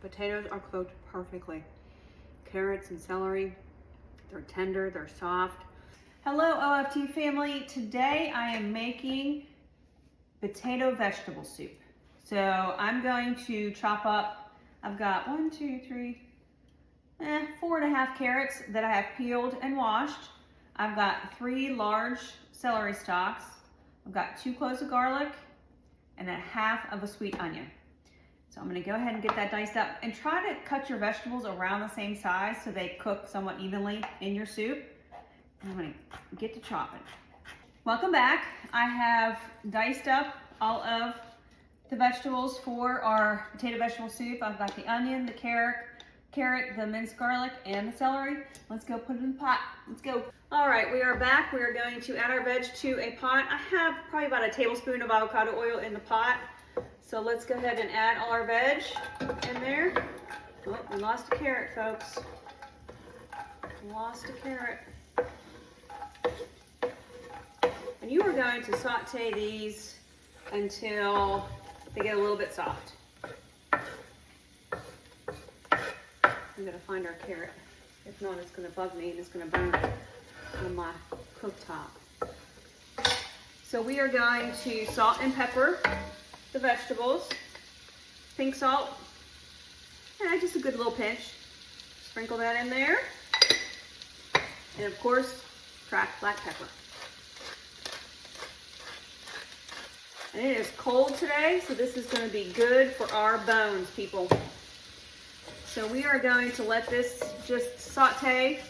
Potatoes are cooked perfectly. Carrots and celery, they're tender, they're soft. Hello OFT family. Today I am making potato vegetable soup. So I'm going to chop up, I've got 4.5 carrots that I have peeled and washed. I've got 3 large celery stalks. I've got 2 cloves of garlic and 1/2 of a sweet onion. So I'm gonna go ahead and get that diced up and try to cut your vegetables around the same size so they cook somewhat evenly in your soup. I'm gonna get to chopping. Welcome back. I have diced up all of the vegetables for our potato vegetable soup. I've got the onion, the carrot, the minced garlic, and the celery. Let's go put it in the pot. Let's go. All right, we are back. We are going to add our veg to a pot. I have probably about a tablespoon of avocado oil in the pot. So let's go ahead and add all our veg in there. Oh, we lost a carrot, folks. Lost a carrot. And you are going to saute these until they get a little bit soft. I'm gonna find our carrot. If not, it's gonna bug me and it's gonna burn on my cooktop. So we are going to salt and pepper the vegetables. Pink salt, just a good little pinch. Sprinkle that in there. And of course, cracked black pepper. And it is cold today, so this is going to be good for our bones, people. So we are going to let this just saute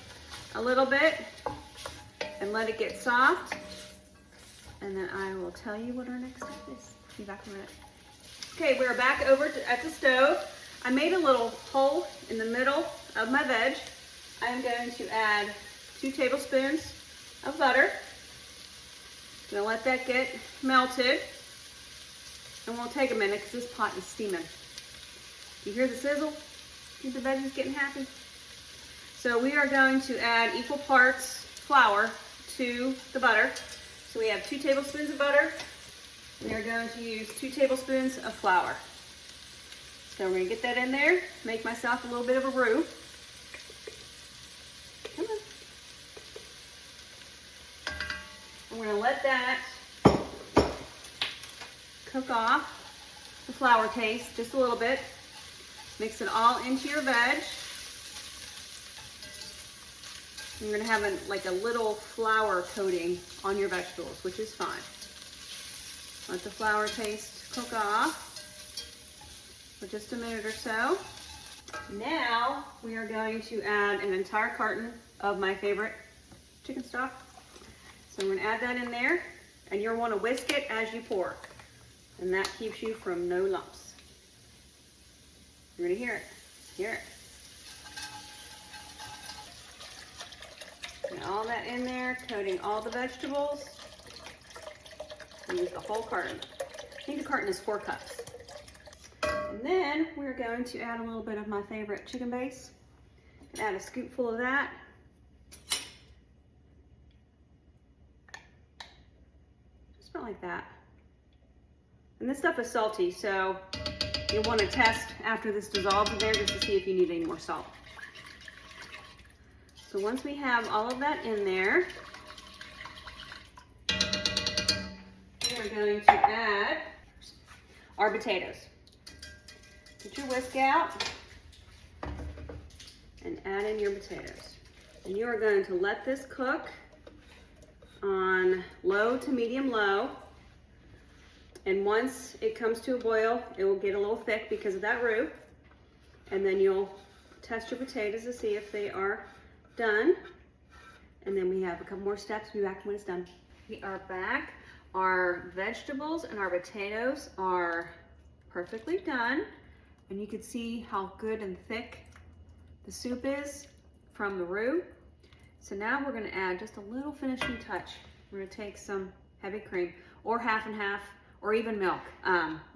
a little bit and let it get soft. And then I will tell you what our next step is. Be back in a minute. Okay, we're back over at the stove. I made a little hole in the middle of my veg. I am going to add 2 tablespoons of butter. I'm gonna let that get melted. And we'll take a minute because this pot is steaming. You hear the sizzle? See the veggies getting happy? So we are going to add equal parts flour to the butter. So we have 2 tablespoons of butter. We are going to use 2 tablespoons of flour. So we're gonna get that in there, make myself a little bit of a roux. Come on. I'm gonna let that cook off the flour taste just a little bit. Mix it all into your veg. You're gonna have like a little flour coating on your vegetables, which is fine. Let the flour taste cook off for just a minute or so. Now we are going to add an entire carton of my favorite chicken stock. So I'm gonna add that in there, and you'll wanna whisk it as you pour. And that keeps you from no lumps. You're gonna hear it. Hear it. Get all that in there, coating all the vegetables. And use the whole carton. I think the carton is 4 cups. And then we're going to add a little bit of my favorite chicken base. Add a scoopful of that. Just about like that. And this stuff is salty, so you'll want to test after this dissolves in there just to see if you need any more salt. So once we have all of that in there, we are going to add our potatoes. Get your whisk out and add in your potatoes. And you are going to let this cook on low to medium low. And once it comes to a boil, it will get a little thick because of that roux. And then you'll test your potatoes to see if they are done. And then we have a couple more steps. We'll be back when it's done. We are back. Our vegetables and our potatoes are perfectly done. And you can see how good and thick the soup is from the roux. So now we're gonna add just a little finishing touch. We're gonna take some heavy cream or half and half, or even milk.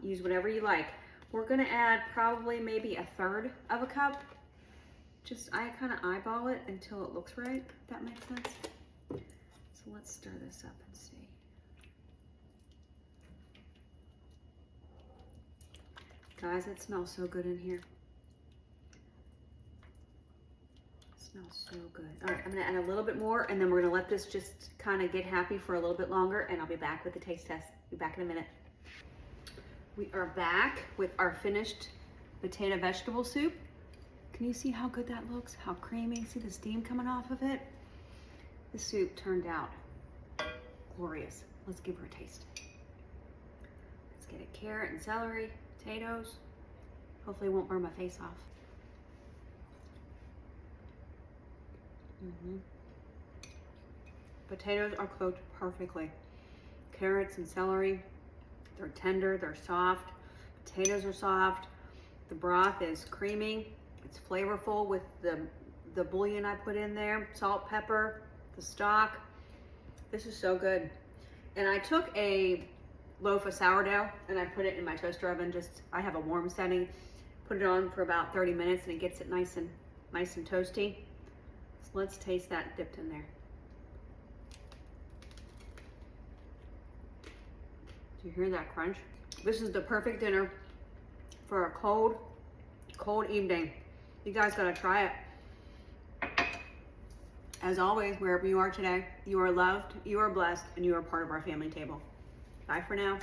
Use whatever you like. We're gonna add probably maybe 1/3 of a cup. I kind of eyeball it until it looks right, if that makes sense. So let's stir this up and see. Guys, it smells so good in here. Smells so good. All right, I'm gonna add a little bit more and then we're gonna let this just kind of get happy for a little bit longer and I'll be back with the taste test. Be back in a minute. We are back with our finished potato vegetable soup. Can you see how good that looks? How creamy, see the steam coming off of it? The soup turned out glorious. Let's give her a taste. Let's get a carrot and celery, potatoes. Hopefully it won't burn my face off. Potatoes are cooked perfectly. Carrots and celery, they're tender, they're soft. Potatoes are soft. The broth is creamy. It's flavorful with the bouillon I put in there, salt, pepper, the stock. This is so good. And I took a loaf of sourdough and I put it in my toaster oven. I have a warm setting. Put it on for about 30 minutes and it gets it nice and toasty. So let's taste that dipped in there. Do you hear that crunch? This is the perfect dinner for a cold evening. You guys gotta try it. As always, wherever you are today, you are loved, you are blessed, and you are part of our family table. Bye for now.